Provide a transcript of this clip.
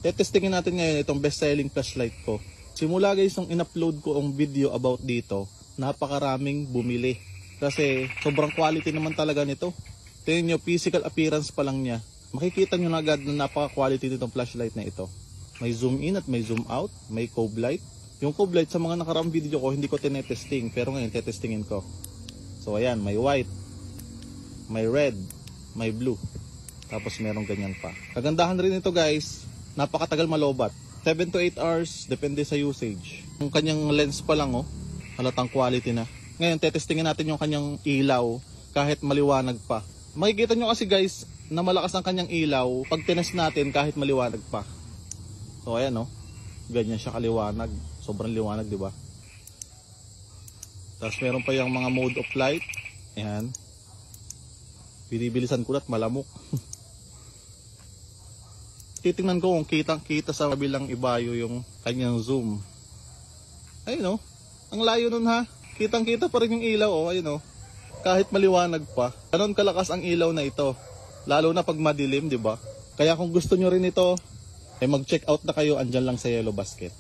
Tetestingin natin ngayon itong best-selling flashlight ko. Simula guys nung in-upload ko ang video about dito, napakaraming bumili. Kasi sobrang quality naman talaga nito. Tingnan nyo, physical appearance pa lang niya. Makikita nyo na agad na napaka-quality nitong flashlight na ito. May zoom in at may zoom out, may cove light. Yung cove light sa mga nakaraang video ko, hindi ko tinetesting. Pero ngayon, tetestingin ko. So ayan, may white, may red, may blue. Tapos merong ganyan pa. Kagandahan rin ito guys, napakatagal malobat. 7 to 8 hours, depende sa usage. Yung kanyang lens pa lang oh, halatang quality na. Ngayon, tetestingin natin yung kanyang ilaw kahit maliwanag pa. Makikita nyo kasi guys, na malakas ang kanyang ilaw pag tinest natin kahit maliwanag pa. So ayan oh, ganyan siya kaliwanag. Sobrang liwanag, di ba? Tapos meron pa yung mga mode of light. Ayan. Binibilisan ko at malamok. Titingnan ko kung kitang-kita sa kabilang ibayo yung kanyang zoom. Ayun oh. Ang layo nun ha. Kitang-kita pa rin yung ilaw oh. Ayun oh. Kahit maliwanag pa. Ganon kalakas ang ilaw na ito. Lalo na pag madilim, di ba? Kaya kung gusto nyo rin ito, mag-check out na kayo, andyan lang sa Yellow Basket.